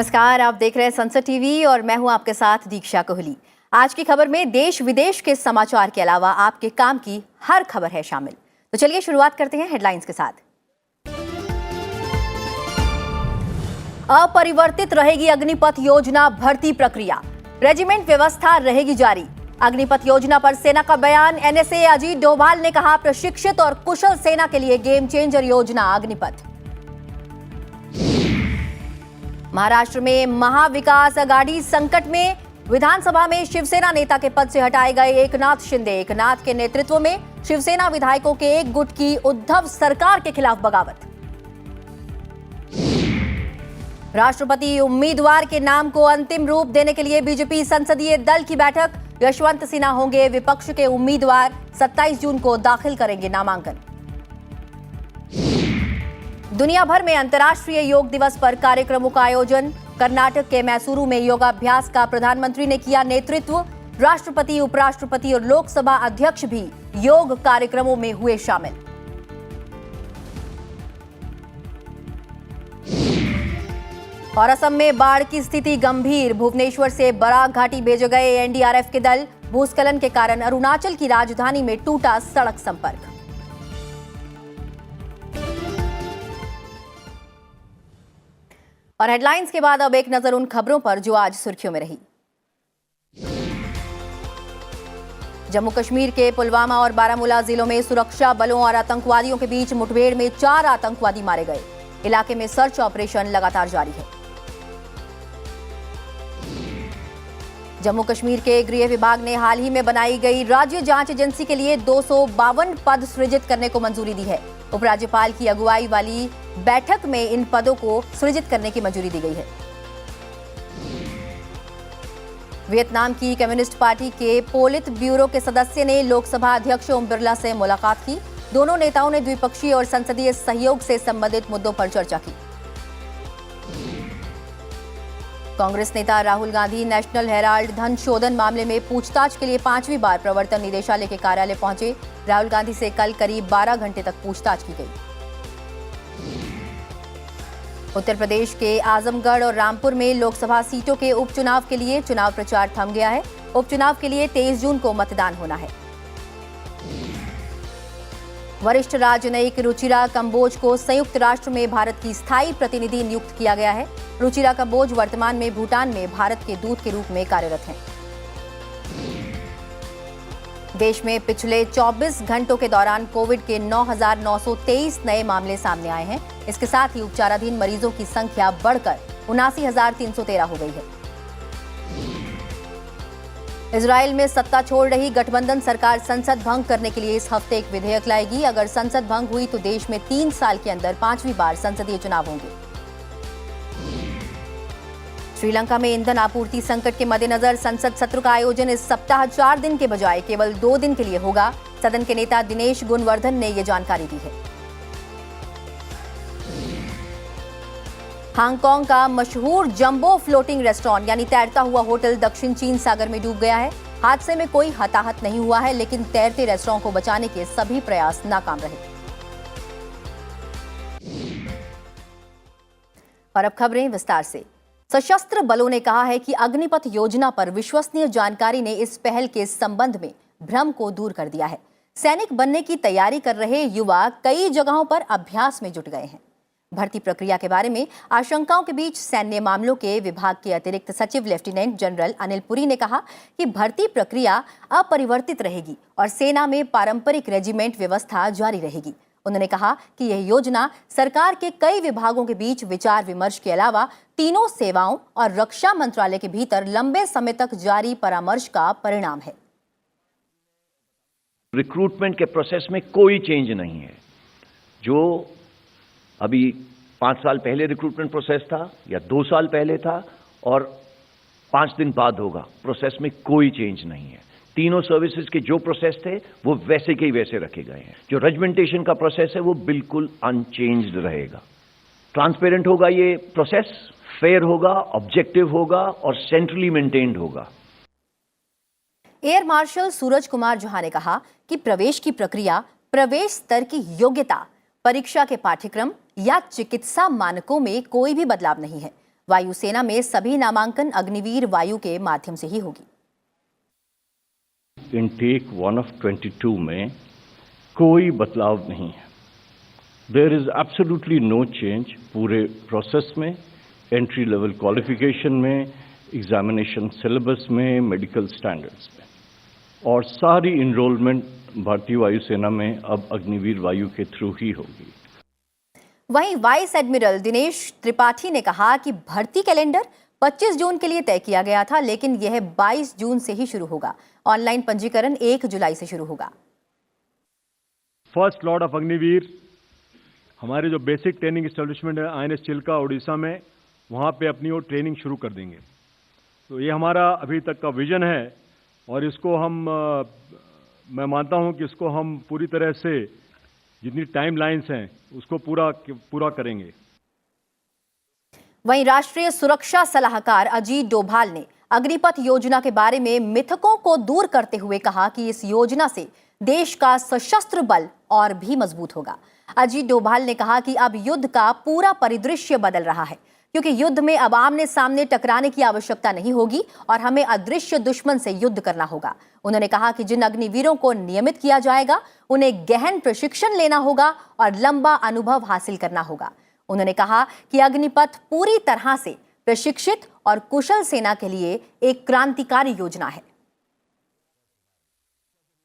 नमस्कार, आप देख रहे हैं संसद टीवी और मैं हूं आपके साथ दीक्षा कोहली। आज की खबर में देश विदेश के समाचार के अलावा आपके काम की हर खबर है शामिल। तो चलिए शुरुआत करते हैं हेडलाइंस के साथ। अपरिवर्तित रहेगी अग्निपथ योजना भर्ती प्रक्रिया, रेजिमेंट व्यवस्था रहेगी जारी। अग्निपथ योजना पर सेना का बयान। एनएसए अजीत डोभाल ने कहा, प्रशिक्षित और कुशल सेना के लिए गेम चेंजर योजना अग्निपथ। महाराष्ट्र में महाविकास आघाड़ी संकट में, विधानसभा में शिवसेना नेता के पद से हटाए गए एकनाथ शिंदे। एकनाथ के नेतृत्व में शिवसेना विधायकों के एक गुट की उद्धव सरकार के खिलाफ बगावत। राष्ट्रपति उम्मीदवार के नाम को अंतिम रूप देने के लिए बीजेपी संसदीय दल की बैठक। यशवंत सिन्हा होंगे विपक्ष के उम्मीदवार। 27 जून को दाखिल करेंगे नामांकन। दुनिया भर में अंतर्राष्ट्रीय योग दिवस पर कार्यक्रमों का आयोजन। कर्नाटक के मैसूरू में योगाभ्यास का प्रधानमंत्री ने किया नेतृत्व। राष्ट्रपति, उपराष्ट्रपति और लोकसभा अध्यक्ष भी योग कार्यक्रमों में हुए शामिल। और असम में बाढ़ की स्थिति गंभीर। भुवनेश्वर से बराक घाटी भेजे गए एनडीआरएफ के दल। भूस्खलन के कारण अरुणाचल की राजधानी में टूटा सड़क संपर्क। और हेडलाइंस के बाद अब एक नजर उन खबरों पर जो आज सुर्खियों में रही। जम्मू कश्मीर के पुलवामा और बारामूला जिलों में सुरक्षा बलों और आतंकवादियों के बीच मुठभेड़ में 4 आतंकवादी मारे गए। इलाके में सर्च ऑपरेशन लगातार जारी है। जम्मू कश्मीर के गृह विभाग ने हाल ही में बनाई गई राज्य जांच एजेंसी के लिए 252 पद सृजित करने को मंजूरी दी है। उपराज्यपाल की अगुवाई वाली बैठक में इन पदों को सृजित करने की मंजूरी दी गई है। वियतनाम की कम्युनिस्ट पार्टी के पोलित ब्यूरो के सदस्य ने लोकसभा अध्यक्ष ओम बिरला से मुलाकात की। दोनों नेताओं ने द्विपक्षीय और संसदीय सहयोग से संबंधित मुद्दों पर चर्चा की। कांग्रेस नेता राहुल गांधी नेशनल हेराल्ड धन शोधन मामले में पूछताछ के लिए 5वीं बार प्रवर्तन निदेशालय के कार्यालय पहुंचे। राहुल गांधी से कल करीब 12 घंटे तक पूछताछ की गई। उत्तर प्रदेश के आजमगढ़ और रामपुर में लोकसभा सीटों के उपचुनाव के लिए चुनाव प्रचार थम गया है। उपचुनाव के लिए 23 जून को मतदान होना है। वरिष्ठ राजनयिक रुचिरा कंबोज को संयुक्त राष्ट्र में भारत की स्थायी प्रतिनिधि नियुक्त किया गया है। रुचिरा कंबोज वर्तमान में भूटान में भारत के दूत के रूप में कार्यरत हैं। देश में पिछले 24 घंटों के दौरान कोविड के 9,923 नए मामले सामने आए हैं। इसके साथ ही उपचाराधीन मरीजों की संख्या बढ़कर 79,313 हो गई है। इजराइल में सत्ता छोड़ रही गठबंधन सरकार संसद भंग करने के लिए इस हफ्ते एक विधेयक लाएगी। अगर संसद भंग हुई तो देश में 3 साल के अंदर 5वीं बार संसदीय चुनाव होंगे। श्रीलंका में ईंधन आपूर्ति संकट के मद्देनजर संसद सत्र का आयोजन इस सप्ताह 4 दिन के बजाय केवल 2 दिन के लिए होगा। सदन के नेता दिनेश गुणवर्धन ने ये जानकारी दी है। हांगकांग का मशहूर जंबो फ्लोटिंग रेस्टोरेंट यानी तैरता हुआ होटल दक्षिण चीन सागर में डूब गया है। हादसे में कोई हताहत नहीं हुआ है, लेकिन तैरते रेस्टोरेंट को बचाने के सभी प्रयास नाकाम रहे। और अब खबरें विस्तार से। सशस्त्र बलों ने कहा है कि अग्निपथ योजना पर विश्वसनीय जानकारी ने इस पहल के संबंध में भ्रम को दूर कर दिया है। सैनिक बनने की तैयारी कर रहे युवा कई जगहों पर अभ्यास में जुट गए हैं। भर्ती प्रक्रिया के बारे में आशंकाओं के बीच सैन्य मामलों के विभाग के अतिरिक्त सचिव लेफ्टिनेंट जनरल अनिल पुरी ने कहा कि भर्ती प्रक्रिया अपरिवर्तित रहेगी और सेना में पारंपरिक रेजिमेंट व्यवस्था जारी रहेगी। उन्होंने कहा कि यह योजना सरकार के कई विभागों के बीच विचार विमर्श के अलावा तीनों सेवाओं और रक्षा मंत्रालय के भीतर लंबे समय तक जारी परामर्श का परिणाम है। रिक्रूटमेंट के प्रोसेस में कोई चेंज नहीं है। जो अभी 5 साल पहले रिक्रूटमेंट प्रोसेस था या 2 साल पहले था और 5 दिन बाद होगा, प्रोसेस में कोई चेंज नहीं है। तीनों सर्विसेज के जो प्रोसेस थे वो वैसे के ही वैसे रखे गए हैं। जो रेजिमेंटेशन का प्रोसेस है वो बिल्कुल अनचेंज्ड रहेगा। ट्रांसपेरेंट होगा ये प्रोसेस, फेयर होगा, ऑब्जेक्टिव होगा और सेंट्रली मेंटेन्ड होगा। एयर मार्शल सूरज कुमार झा ने कहा कि प्रवेश की प्रक्रिया, प्रवेश स्तर की योग्यता, परीक्षा के पाठ्यक्रम या चिकित्सा मानकों में कोई भी बदलाव नहीं है। वायुसेना में सभी नामांकन अग्निवीर वायु के माध्यम से ही होगी। इनटेक 1 of 22 में कोई बदलाव नहीं है। There is absolutely no change पूरे प्रोसेस में, एंट्री लेवल क्वालिफिकेशन में, एग्जामिनेशन सिलेबस में, मेडिकल स्टैंडर्ड्स में, और सारी इनरोलमेंट भारतीय वायुसेना में अब अग्निवीर वायु के थ्रू ही होगी। वहीं वाइस एडमिरल दिनेश त्रिपाठी ने कहा कि भर्ती कैलेंडर 25 जून के लिए तय किया गया था, लेकिन यह 22 जून से ही शुरू होगा। ऑनलाइन पंजीकरण 1 जुलाई से शुरू होगा। फर्स्ट लॉर्ड ऑफ अग्निवीर हमारे जो बेसिक ट्रेनिंग एस्टेब्लिशमेंट है INS चिल्का उड़ीसा में, वहाँ पे अपनी वो ट्रेनिंग शुरू कर देंगे। तो ये हमारा अभी तक का विजन है और इसको मैं मानता हूँ कि इसको हम पूरी तरह से जितनी टाइम लाइन्स हैं उसको पूरा करेंगे। वहीं राष्ट्रीय सुरक्षा सलाहकार अजीत डोभाल ने अग्निपथ योजना के बारे में मिथकों को दूर करते हुए कहा कि इस योजना से देश का सशस्त्र बल और भी मजबूत होगा। अजीत डोभाल ने कहा कि अब युद्ध का पूरा परिदृश्य बदल रहा है, क्योंकि युद्ध में अब आमने सामने टकराने की आवश्यकता नहीं होगी और हमें अदृश्य दुश्मन से युद्ध करना होगा। उन्होंने कहा कि जिन अग्निवीरों को नियमित किया जाएगा उन्हें गहन प्रशिक्षण लेना होगा और लंबा अनुभव हासिल करना होगा। उन्होंने कहा कि अग्निपथ पूरी तरह से प्रशिक्षित और कुशल सेना के लिए एक क्रांतिकारी योजना है।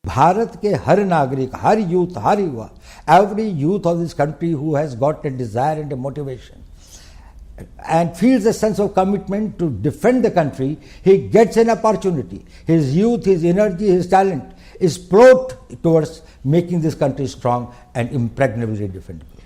भारत के हर नागरिक, हर यूथ, हर युवा, every youth of this country who has got a desire and a motivation and feels a sense of commitment to defend the country, he gets an opportunity. His youth, his energy, his talent is poured towards making this country strong and impregnably defendable.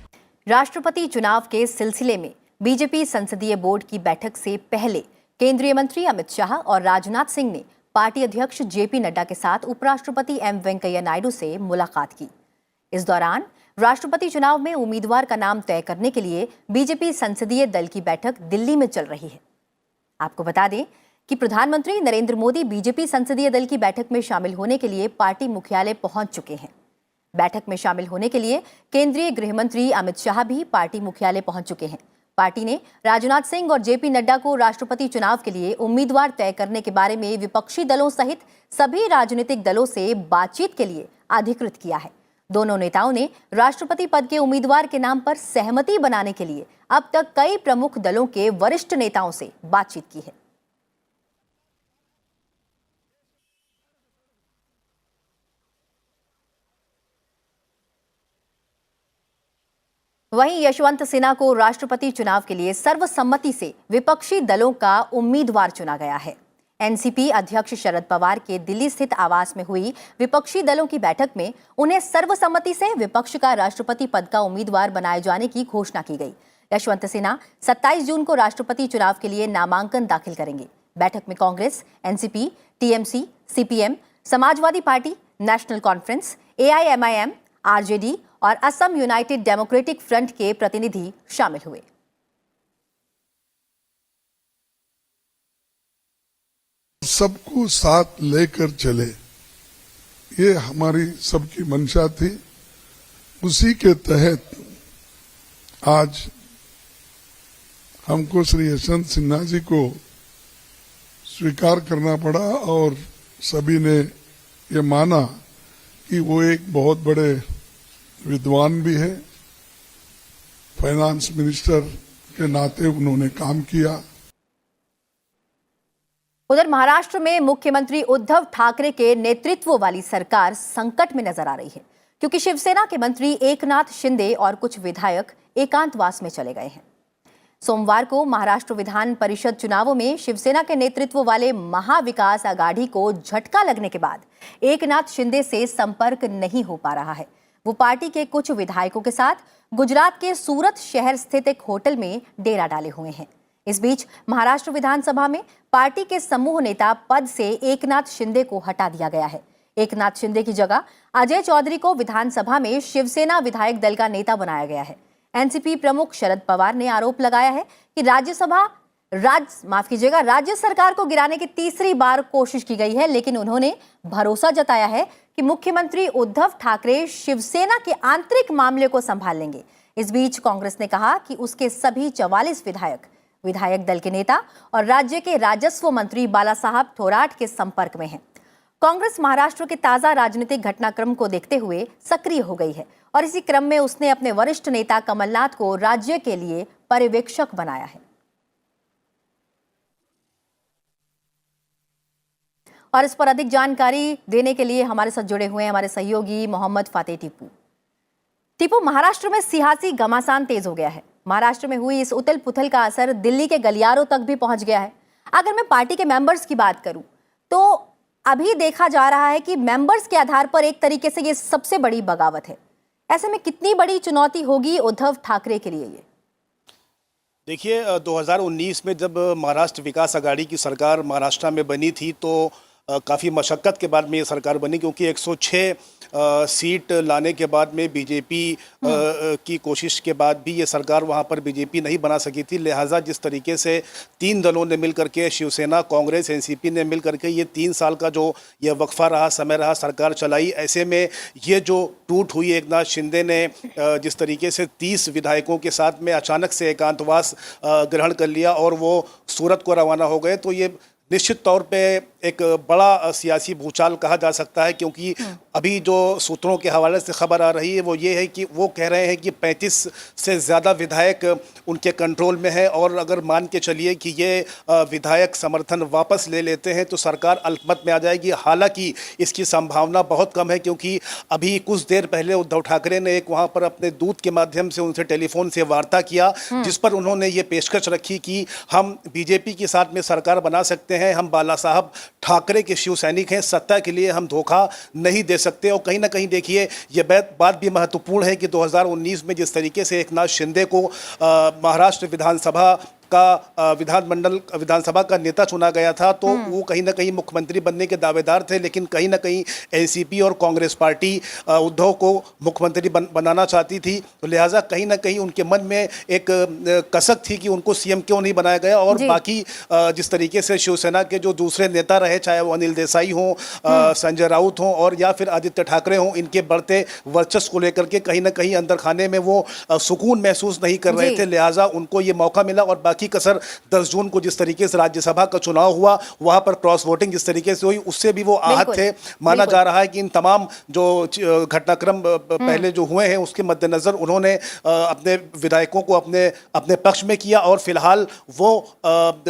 राष्ट्रपति चुनाव के सिलसिले में BJP संसदीय board की बैठक से पहले केंद्रीय मंत्री अमित शाह और राजनाथ सिंह ने पार्टी अध्यक्ष जेपी नड्डा के साथ उपराष्ट्रपति एम वेंकैया नायडू से मुलाकात की। इस दौरान राष्ट्रपति चुनाव में उम्मीदवार का नाम तय करने के लिए बीजेपी संसदीय दल की बैठक दिल्ली में चल रही है। आपको बता दें कि प्रधानमंत्री नरेंद्र मोदी बीजेपी संसदीय दल की बैठक में शामिल होने के लिए पार्टी मुख्यालय पहुंच चुके हैं। बैठक में शामिल होने के लिए केंद्रीय गृह मंत्री अमित शाह भी पार्टी मुख्यालय पहुंच चुके हैं। पार्टी ने राजनाथ सिंह और जेपी नड्डा को राष्ट्रपति चुनाव के लिए उम्मीदवार तय करने के बारे में विपक्षी दलों सहित सभी राजनीतिक दलों से बातचीत के लिए अधिकृत किया है। दोनों नेताओं ने राष्ट्रपति पद के उम्मीदवार के नाम पर सहमति बनाने के लिए अब तक कई प्रमुख दलों के वरिष्ठ नेताओं से बातचीत की है। वहीं यशवंत सिन्हा को राष्ट्रपति चुनाव के लिए सर्वसम्मति से विपक्षी दलों का उम्मीदवार चुना गया है। एनसीपी अध्यक्ष शरद पवार के दिल्ली स्थित आवास में हुई विपक्षी दलों की बैठक में उन्हें सर्वसम्मति से विपक्ष का राष्ट्रपति पद का उम्मीदवार बनाए जाने की घोषणा की गई। यशवंत सिन्हा 27 जून को राष्ट्रपति चुनाव के लिए नामांकन दाखिल करेंगे। बैठक में Congress, NCP, TMC, CPM, Samajwadi party, national conference, AIMIM, RJD और असम यूनाइटेड डेमोक्रेटिक फ्रंट के प्रतिनिधि शामिल हुए। सबको साथ लेकर चले, ये हमारी सबकी मंशा थी। उसी के तहत आज हमको श्री यशवंत सिन्हा जी को स्वीकार करना पड़ा और सभी ने ये माना कि वो एक बहुत बड़े विद्वान भी है। फाइनेंस मिनिस्टर के नाते उन्होंने काम किया। उधर महाराष्ट्र में मुख्यमंत्री उद्धव ठाकरे के नेतृत्व वाली सरकार संकट में नजर आ रही है, क्योंकि शिवसेना के मंत्री एकनाथ शिंदे और कुछ विधायक एकांतवास में चले गए हैं। सोमवार को महाराष्ट्र विधान परिषद चुनावों में शिवसेना के नेतृत्व वाले महाविकास आघाड़ी को झटका लगने के बाद एकनाथ शिंदे से संपर्क नहीं हो पा रहा है। वो पार्टी के कुछ विधायकों के साथ गुजरात के सूरत शहर स्थित एक होटल में डेरा डाले हुए हैं। इस बीच महाराष्ट्र विधानसभा में पार्टी के समूह नेता पद से एकनाथ शिंदे को हटा दिया गया है। एकनाथ शिंदे की जगह अजय चौधरी को विधानसभा में शिवसेना विधायक दल का नेता बनाया गया है। एनसीपी प्रमुख शरद पवार ने आरोप लगाया है कि राज्य सरकार को गिराने की तीसरी बार कोशिश की गई है, लेकिन उन्होंने भरोसा जताया है कि मुख्यमंत्री उद्धव ठाकरे शिवसेना के आंतरिक मामले को संभाल लेंगे। इस बीच कांग्रेस ने कहा कि उसके सभी 44 विधायक विधायक दल के नेता और राज्य के राजस्व मंत्री बालासाहब थोराट के संपर्क में हैं। कांग्रेस महाराष्ट्र के ताजा राजनीतिक घटनाक्रम को देखते हुए सक्रिय हो गई है और इसी क्रम में उसने अपने वरिष्ठ नेता कमलनाथ को राज्य के लिए पर्यवेक्षक बनाया है। और इस पर अधिक जानकारी देने के लिए हमारे साथ जुड़े हुए हैं हमारे सहयोगी मोहम्मद फातेह टीपू। टीपू, महाराष्ट्र में सियासी घमासान तेज हो गया है। महाराष्ट्र में हुई इस उथल पुथल का असर दिल्ली के गलियारों तक भी पहुंच गया है। अगर मैं पार्टी के मेंबर्स की बात करूं तो अभी देखा जा रहा है कि मेंबर्स के आधार पर एक तरीके से ये सबसे बड़ी बगावत है। ऐसे में कितनी बड़ी चुनौती होगी उद्धव ठाकरे के लिए ये? देखिए, 2019 में जब महाराष्ट्र विकास आघाड़ी की सरकार महाराष्ट्र में बनी थी तो काफ़ी मशक्क़त के बाद में ये सरकार बनी, क्योंकि 106 सीट लाने के बाद में बीजेपी की कोशिश के बाद भी ये सरकार वहाँ पर बीजेपी नहीं बना सकी थी। लिहाजा जिस तरीके से 3 दलों ने मिल करके, शिवसेना, कांग्रेस, एनसीपी ने मिल करके ये 3 साल का जो ये वक्फा रहा, समय रहा, सरकार चलाई, ऐसे में ये जो टूट हुई, एकनाथ शिंदे ने जिस तरीके से 30 विधायकों के साथ में अचानक से एकांतवास ग्रहण कर लिया और वो सूरत को रवाना हो गए, तो ये निश्चित तौर पे एक बड़ा सियासी भूचाल कहा जा सकता है। क्योंकि अभी जो सूत्रों के हवाले से खबर आ रही है वो ये है कि वो कह रहे हैं कि 35 से ज़्यादा विधायक उनके कंट्रोल में है और अगर मान के चलिए कि ये विधायक समर्थन वापस ले लेते हैं तो सरकार अल्पमत में आ जाएगी। हालांकि इसकी संभावना बहुत कम है, क्योंकि अभी कुछ देर पहले उद्धव ठाकरे ने एक वहाँ पर अपने दूत के माध्यम से उनसे टेलीफोन से वार्ता किया, जिस पर उन्होंने ये पेशकश रखी कि हम बीजेपी के साथ में सरकार बना सकते हैं, हम बाला साहब ठाकरे के शिव सैनिक हैं, सत्ता के लिए हम धोखा नहीं दे सकते। और कहीं ना कहीं देखिए ये बात भी महत्वपूर्ण है कि 2019 में जिस तरीके से एकनाथ शिंदे को महाराष्ट्र विधानसभा का विधानसभा का नेता चुना गया था, तो वो कहीं ना कहीं मुख्यमंत्री बनने के दावेदार थे, लेकिन कहीं ना कहीं एनसीपी और कांग्रेस पार्टी उद्धव को मुख्यमंत्री बनाना चाहती थी। तो लिहाजा कहीं ना कहीं उनके मन में एक कसक थी कि उनको सीएम क्यों नहीं बनाया गया। और बाकी जिस तरीके से शिवसेना के जो दूसरे नेता रहे, चाहे वो अनिल देसाई हों, संजय राउत हों और या फिर आदित्य ठाकरे हों, इनके बढ़ते वर्चस्व को लेकर के कहीं ना कहीं अंदर खाने में वो सुकून महसूस नहीं कर रहे थे। लिहाजा उनको ये मौका मिला और बाकी कसर 10 जून को जिस तरीके से राज्यसभा का चुनाव हुआ, वहां पर क्रॉस वोटिंग जिस तरीके से हुई, उससे भी वो आहत थे। माना जा रहा है कि इन तमाम जो घटनाक्रम पहले जो हुए हैं उसके मद्देनजर उन्होंने अपने विधायकों को अपने पक्ष में किया और फिलहाल वो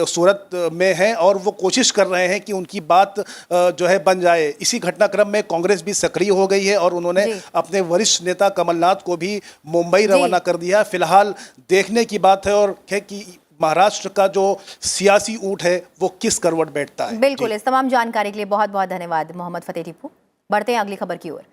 सूरत में हैं और वो कोशिश कर रहे हैं कि उनकी बात जो है बन जाए। इसी घटनाक्रम में कांग्रेस भी सक्रिय हो गई है और उन्होंने अपने वरिष्ठ नेता कमलनाथ को भी मुंबई रवाना कर दिया। फिलहाल देखने की बात है और है कि महाराष्ट्र का जो सियासी ऊंट है वो किस करवट बैठता है। बिल्कुल, इस तमाम जानकारी के लिए बहुत बहुत धन्यवाद मोहम्मद फातेह टीपू। बढ़ते हैं अगली खबर की ओर।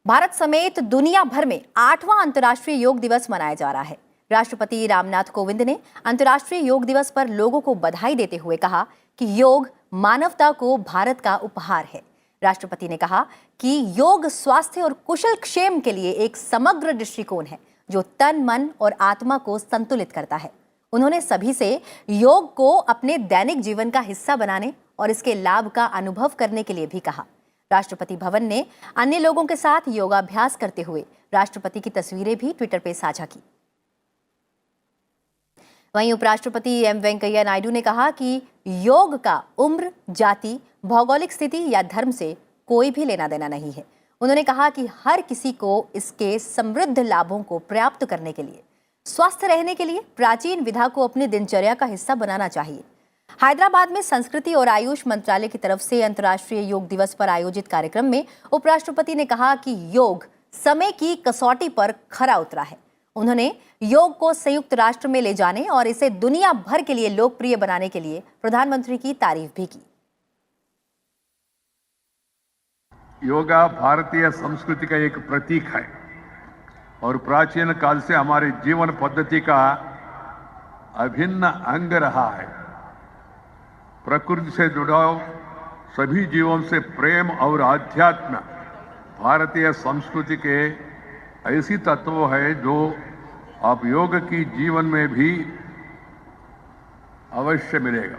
भारत समेत दुनिया भर में 8वां अंतर्राष्ट्रीय योग दिवस मनाया जा रहा है। राष्ट्रपति रामनाथ कोविंद ने अंतर्राष्ट्रीय योग दिवस पर लोगों को बधाई देते हुए कहा कि योग मानवता को भारत का उपहार है। राष्ट्रपति ने कहा कि योग स्वास्थ्य और कुशल क्षेम के लिए एक समग्र दृष्टिकोण है जो तन, मन और आत्मा को संतुलित करता है। उन्होंने सभी से योग को अपने दैनिक जीवन का हिस्सा बनाने और इसके लाभ का अनुभव करने के लिए भी कहा। राष्ट्रपति भवन ने अन्य लोगों के साथ योगाभ्यास करते हुए राष्ट्रपति की तस्वीरें भी ट्विटर पर साझा की। वहीं उपराष्ट्रपति एम वेंकैया नायडू ने कहा कि योग का उम्र, जाति, भौगोलिक स्थिति या धर्म से कोई भी लेना देना नहीं है। उन्होंने कहा कि हर किसी को इसके समृद्ध लाभों को प्राप्त करने के लिए, स्वस्थ रहने के लिए प्राचीन विधा को अपनी दिनचर्या का हिस्सा बनाना चाहिए। हैदराबाद में संस्कृति और आयुष मंत्रालय की तरफ से अंतर्राष्ट्रीय योग दिवस पर आयोजित कार्यक्रम में उपराष्ट्रपति ने कहा कि योग समय की कसौटी पर खरा उतरा है। उन्होंने योग को संयुक्त राष्ट्र में ले जाने और इसे दुनिया भर के लिए लोकप्रिय बनाने के लिए प्रधानमंत्री की तारीफ भी की। योगा भारतीय संस्कृति का एक प्रतीक है और प्राचीन काल से हमारे जीवन पद्धति का अभिन्न अंग रहा है। प्रकृति से जुड़ाव, सभी जीवों से प्रेम और आध्यात्म भारतीय संस्कृति के ऐसी तत्व है जो आप योग की जीवन में भी अवश्य मिलेगा।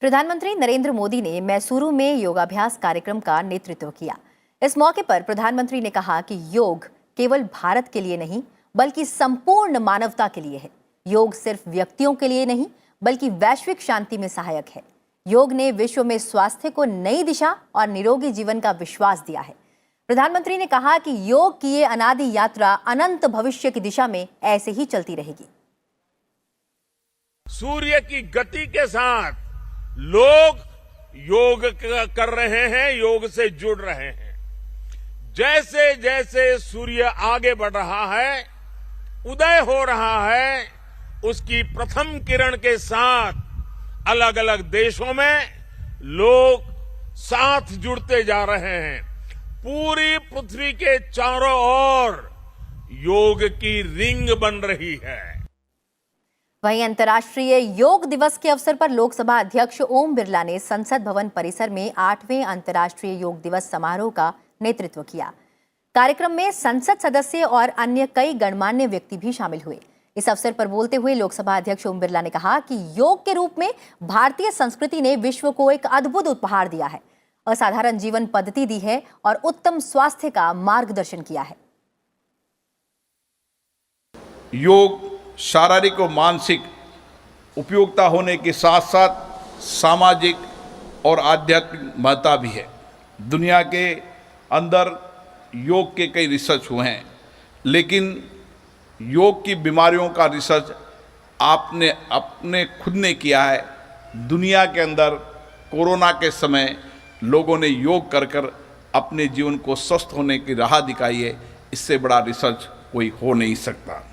प्रधानमंत्री नरेंद्र मोदी ने मैसूरू में योगाभ्यास कार्यक्रम का नेतृत्व किया। इस मौके पर प्रधानमंत्री ने कहा कि योग केवल भारत के लिए नहीं बल्कि संपूर्ण मानवता के लिए है। योग सिर्फ व्यक्तियों के लिए नहीं बल्कि वैश्विक शांति में सहायक है। योग ने विश्व में स्वास्थ्य को नई दिशा और निरोगी जीवन का विश्वास दिया है। प्रधानमंत्री ने कहा कि योग की ये अनादि यात्रा अनंत भविष्य की दिशा में ऐसे ही चलती रहेगी। सूर्य की गति के साथ लोग योग कर रहे हैं, योग से जुड़ रहे हैं। जैसे जैसे सूर्य आगे बढ़ रहा है, उदय हो रहा है, उसकी प्रथम किरण के साथ अलग अलग देशों में लोग साथ जुड़ते जा रहे हैं। पूरी पृथ्वी के चारों ओर योग की रिंग बन रही है। वहीं अंतर्राष्ट्रीय योग दिवस के अवसर पर लोकसभा अध्यक्ष ओम बिरला ने संसद भवन परिसर में 8वें अंतर्राष्ट्रीय योग दिवस समारोह का नेतृत्व किया। कार्यक्रम में संसद सदस्य और अन्य कई गणमान्य व्यक्ति भी शामिल हुए। इस अवसर पर बोलते हुए लोकसभा अध्यक्ष ओम बिरला ने कहा कि योग के रूप में भारतीय संस्कृति ने विश्व को एक अद्भुत उपहार दिया है, असाधारण जीवन पद्धति दी है और उत्तम स्वास्थ्य का मार्गदर्शन किया है। योग शारीरिक और मानसिक उपयोगिता होने के साथ साथ सामाजिक और आध्यात्मिक महत्ता भी है। दुनिया के अंदर योग के कई रिसर्च हुए हैं, लेकिन योग की बीमारियों का रिसर्च आपने अपने खुद ने किया है। दुनिया के अंदर कोरोना के समय लोगों ने योग कर कर अपने जीवन को स्वस्थ होने की राह दिखाई है। इससे बड़ा रिसर्च कोई हो नहीं सकता।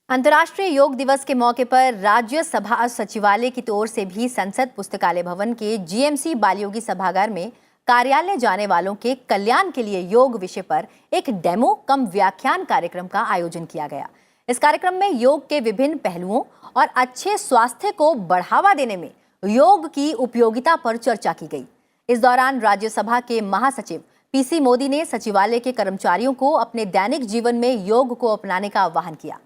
अंतर्राष्ट्रीय योग दिवस के मौके पर राज्यसभा सचिवालय की ओर से भी संसद पुस्तकालय भवन के जीएमसी बालयोगी सभागार में कार्यालय जाने वालों के कल्याण के लिए योग विषय पर एक डेमो कम व्याख्यान कार्यक्रम का आयोजन किया गया। इस कार्यक्रम में योग के विभिन्न पहलुओं और अच्छे स्वास्थ्य को बढ़ावा देने में योग की उपयोगिता पर चर्चा की गई। इस दौरान राज्यसभा के महासचिव पीसी मोदी ने सचिवालय के कर्मचारियों को अपने दैनिक जीवन में योग को अपनाने का आह्वान किया।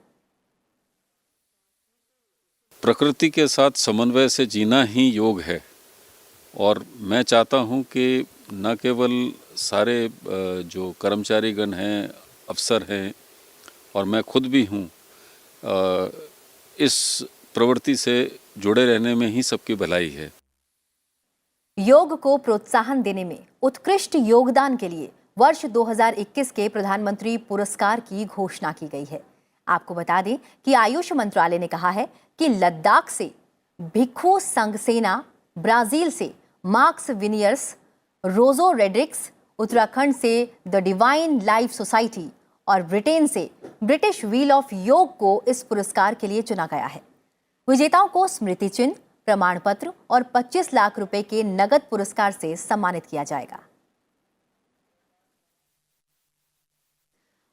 प्रकृति के साथ समन्वय से जीना ही योग है और मैं चाहता हूं कि न केवल सारे जो कर्मचारीगण हैं, अफसर हैं और मैं खुद भी हूं, इस प्रवृत्ति से जुड़े रहने में ही सबकी भलाई है। योग को प्रोत्साहन देने में उत्कृष्ट योगदान के लिए वर्ष 2021 के प्रधानमंत्री पुरस्कार की घोषणा की गई है। आपको बता दें कि आयुष मंत्रालय ने कहा है कि लद्दाख से भिक्खू संघसेना, ब्राजील से मार्क्स विनियर्स, रोजो रेड्रिक्स, उत्तराखंड से द डिवाइन लाइफ सोसाइटी और ब्रिटेन से ब्रिटिश व्हील ऑफ योग को इस पुरस्कार के लिए चुना गया है। विजेताओं को स्मृति चिन्ह, प्रमाण पत्र और 25 लाख रुपए के नगद पुरस्कार से सम्मानित किया जाएगा।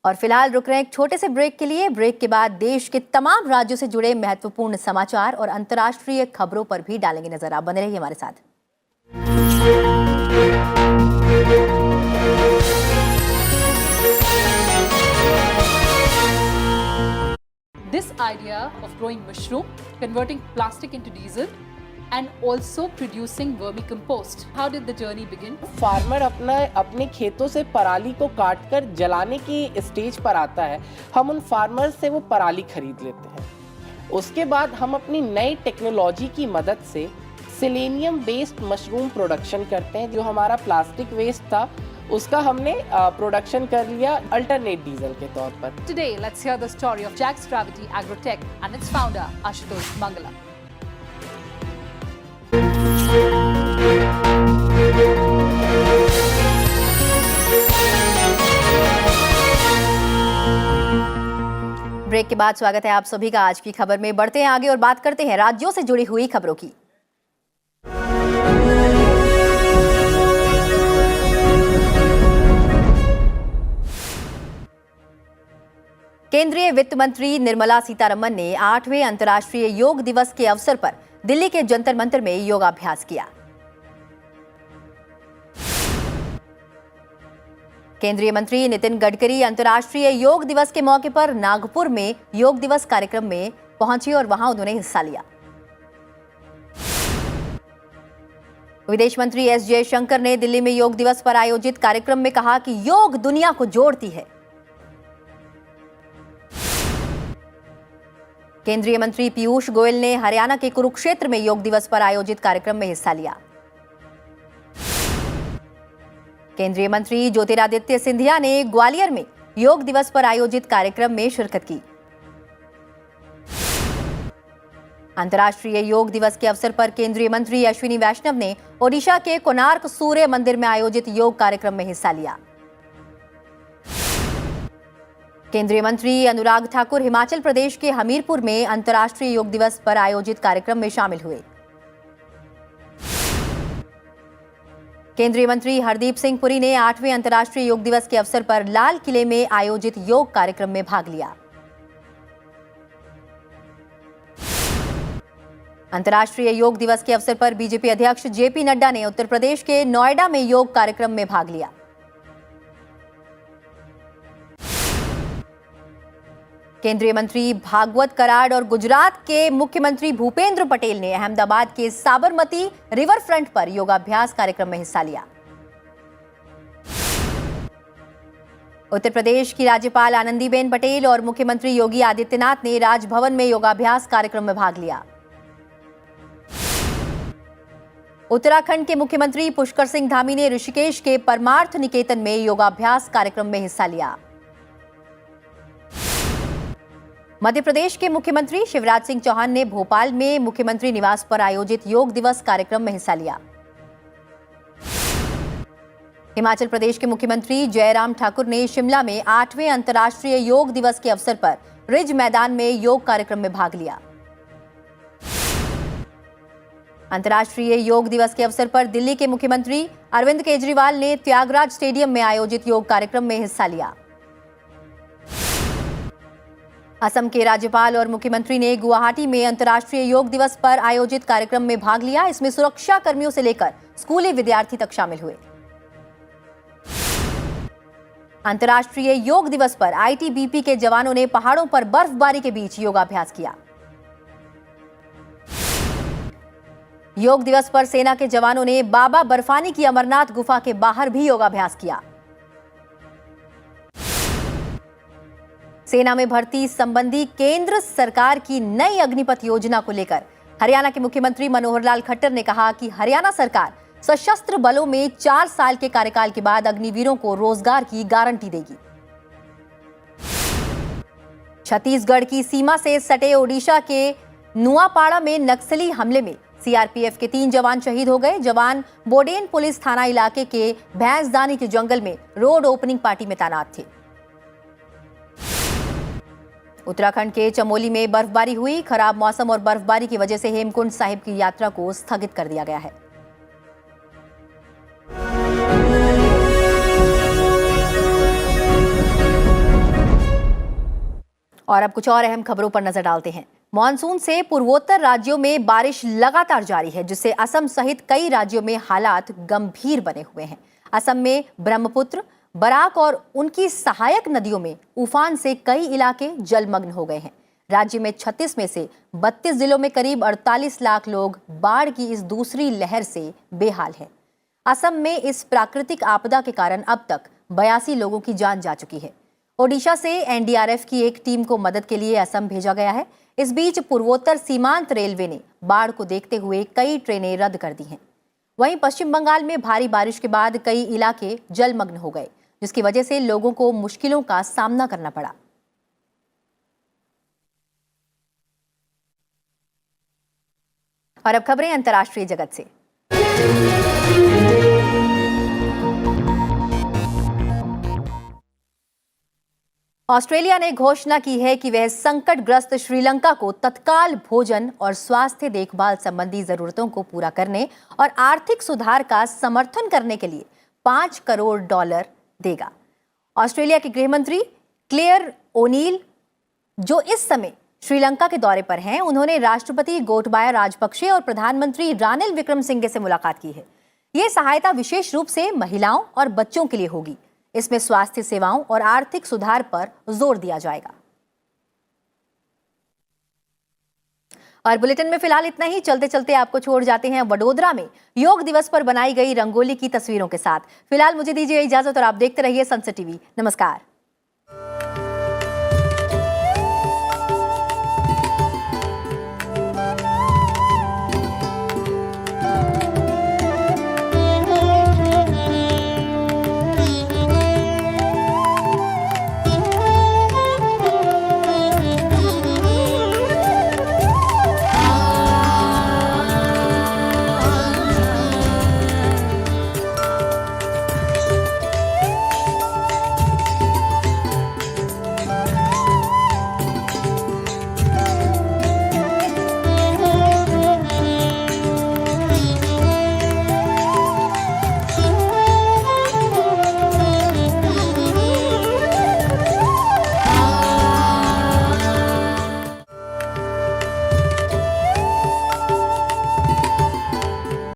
और फिलहाल रुक रहे हैं एक छोटे से ब्रेक के लिए। ब्रेक के बाद देश के तमाम राज्यों से जुड़े महत्वपूर्ण समाचार और अंतर्राष्ट्रीय खबरों पर भी डालेंगे नजर। आप बने रहिए हमारे साथ। This idea of growing mushroom, converting plastic into diesel and also producing vermicompost. How did the journey begin? Farmer अपने खेतों से पराली को काटकर जलाने की स्टेज पर आता है। हम उन फार्मर से वो पराली खरीद लेते हैं। उसके बाद हम अपनी नई टेक्नोलॉजी की मदद से सेलेनियम बेस्ड मशरूम प्रोडक्शन करते हैं। जो हमारा प्लास्टिक वेस्ट था उसका हमने प्रोडक्शन कर लिया अल्टरनेट डीजल के तौर पर। Today, let's hear the story of Jax Gravity Agrotech and its founder Ashutosh Mangala. Break के बाद स्वागत है आप सभी का। आज की खबर में बढ़ते हैं आगे और बात करते हैं राज्यों से जुड़ी हुई खबरों की। केंद्रीय वित्त मंत्री निर्मला सीतारमण ने 8वें अंतर्राष्ट्रीय योग दिवस के अवसर पर दिल्ली के जंतर मंतर में योगाभ्यास किया। केंद्रीय मंत्री नितिन गडकरी अंतर्राष्ट्रीय योग दिवस के मौके पर नागपुर में योग दिवस कार्यक्रम में पहुंचे और वहां उन्होंने हिस्सा लिया। विदेश मंत्री एस जयशंकर ने दिल्ली में योग दिवस पर आयोजित कार्यक्रम में कहा कि योग दुनिया को जोड़ती है। केंद्रीय मंत्री पीयूष गोयल ने हरियाणा के कुरुक्षेत्र में योग दिवस पर आयोजित कार्यक्रम में हिस्सा लिया। केंद्रीय मंत्री ज्योतिरादित्य सिंधिया ने ग्वालियर में योग दिवस पर आयोजित कार्यक्रम में शिरकत की। अंतर्राष्ट्रीय योग दिवस के अवसर पर केंद्रीय मंत्री अश्विनी वैष्णव ने ओडिशा के कोणार्क सूर्य मंदिर में आयोजित योग कार्यक्रम में हिस्सा लिया। केंद्रीय मंत्री अनुराग ठाकुर हिमाचल प्रदेश के हमीरपुर में अंतर्राष्ट्रीय योग दिवस पर आयोजित कार्यक्रम में शामिल हुए। केंद्रीय मंत्री हरदीप सिंह पुरी ने 8वें अंतर्राष्ट्रीय योग दिवस के अवसर पर लाल किले में आयोजित योग कार्यक्रम में भाग लिया। अंतर्राष्ट्रीय योग दिवस के अवसर पर बीजेपी अध्यक्ष जेपी नड्डा ने उत्तर प्रदेश के नोएडा में योग कार्यक्रम में भाग लिया। केंद्रीय मंत्री भागवत कराड़ और गुजरात के मुख्यमंत्री भूपेंद्र पटेल ने अहमदाबाद के साबरमती रिवर फ्रंट पर योगाभ्यास कार्यक्रम में हिस्सा लिया। उत्तर प्रदेश की राज्यपाल आनंदीबेन पटेल और मुख्यमंत्री योगी आदित्यनाथ ने राजभवन में योगाभ्यास कार्यक्रम में भाग लिया। उत्तराखंड के मुख्यमंत्री पुष्कर सिंह धामी ने ऋषिकेश के परमार्थ निकेतन में योगाभ्यास कार्यक्रम में हिस्सा लिया। मध्य प्रदेश के मुख्यमंत्री शिवराज सिंह चौहान ने भोपाल में मुख्यमंत्री निवास पर आयोजित योग दिवस कार्यक्रम में हिस्सा लिया। हिमाचल प्रदेश के मुख्यमंत्री जयराम ठाकुर ने शिमला में 8वें अंतर्राष्ट्रीय योग दिवस के अवसर पर रिज मैदान में योग कार्यक्रम में भाग लिया। अंतर्राष्ट्रीय योग दिवस के अवसर पर दिल्ली के मुख्यमंत्री अरविंद केजरीवाल ने त्यागराज स्टेडियम में आयोजित योग कार्यक्रम में हिस्सा लिया। असम के राज्यपाल और मुख्यमंत्री ने गुवाहाटी में अंतर्राष्ट्रीय योग दिवस पर आयोजित कार्यक्रम में भाग लिया। इसमें सुरक्षा कर्मियों से लेकर स्कूली विद्यार्थी तक शामिल हुए। अंतर्राष्ट्रीय योग दिवस पर आईटीबीपी के जवानों ने पहाड़ों पर बर्फबारी के बीच योगाभ्यास किया। योग दिवस पर सेना के जवानों ने बाबा बर्फानी की अमरनाथ गुफा के बाहर भी योगाभ्यास किया। सेना में भर्ती संबंधी केंद्र सरकार की नई अग्निपथ योजना को लेकर हरियाणा के मुख्यमंत्री मनोहर लाल खट्टर ने कहा कि हरियाणा सरकार सशस्त्र बलों में 4 साल के कार्यकाल के बाद अग्निवीरों को रोजगार की गारंटी देगी। छत्तीसगढ़ की सीमा से सटे ओडिशा के नुआपाड़ा में नक्सली हमले में सीआरपीएफ के 3 जवान शहीद हो गए। जवान बोडेन पुलिस थाना इलाके के भैंसदानी के जंगल में रोड ओपनिंग पार्टी में तैनात थे। उत्तराखंड के चमोली में बर्फबारी हुई। खराब मौसम और बर्फबारी की वजह से हेमकुंड साहिब की यात्रा को स्थगित कर दिया गया है। और अब कुछ और अहम खबरों पर नजर डालते हैं। मॉनसून से पूर्वोत्तर राज्यों में बारिश लगातार जारी है, जिससे असम सहित कई राज्यों में हालात गंभीर बने हुए हैं। असम में ब्रह्मपुत्र, बराक और उनकी सहायक नदियों में उफान से कई इलाके जलमग्न हो गए हैं। राज्य में 36 में से 32 जिलों में करीब 48 लाख लोग बाढ़ की इस दूसरी लहर से बेहाल हैं। असम में इस प्राकृतिक आपदा के कारण अब तक 82 लोगों की जान जा चुकी है। ओडिशा से एनडीआरएफ की एक टीम को मदद के लिए असम भेजा गया है। इस बीच पूर्वोत्तर सीमांत रेलवे ने बाढ़ को देखते हुए कई ट्रेनें रद्द कर दी हैं। वहीं पश्चिम बंगाल में भारी बारिश के बाद कई इलाके जलमग्न हो गए, जिसकी वजह से लोगों को मुश्किलों का सामना करना पड़ा। और अब खबरें अंतर्राष्ट्रीय जगत से। ऑस्ट्रेलिया ने घोषणा की है कि वह संकटग्रस्त श्रीलंका को तत्काल भोजन और स्वास्थ्य देखभाल संबंधी जरूरतों को पूरा करने और आर्थिक सुधार का समर्थन करने के लिए $5 करोड़ देगा। ऑस्ट्रेलिया के गृह मंत्री क्लेयर ओनील, जो इस समय श्रीलंका के दौरे पर हैं, उन्होंने राष्ट्रपति गोटबाया राजपक्षे और प्रधानमंत्री रानिल विक्रमसिंघे से मुलाकात की है। ये सहायता विशेष रूप से महिलाओं और बच्चों के लिए होगी। इसमें स्वास्थ्य सेवाओं और आर्थिक सुधार पर जोर दिया जाएगा। और बुलेटिन में फिलहाल इतना ही। चलते चलते आपको छोड़ जाते हैं वडोदरा में योग दिवस पर बनाई गई रंगोली की तस्वीरों के साथ। फिलहाल मुझे दीजिए इजाजत और आप देखते रहिए सनसेट टीवी। नमस्कार।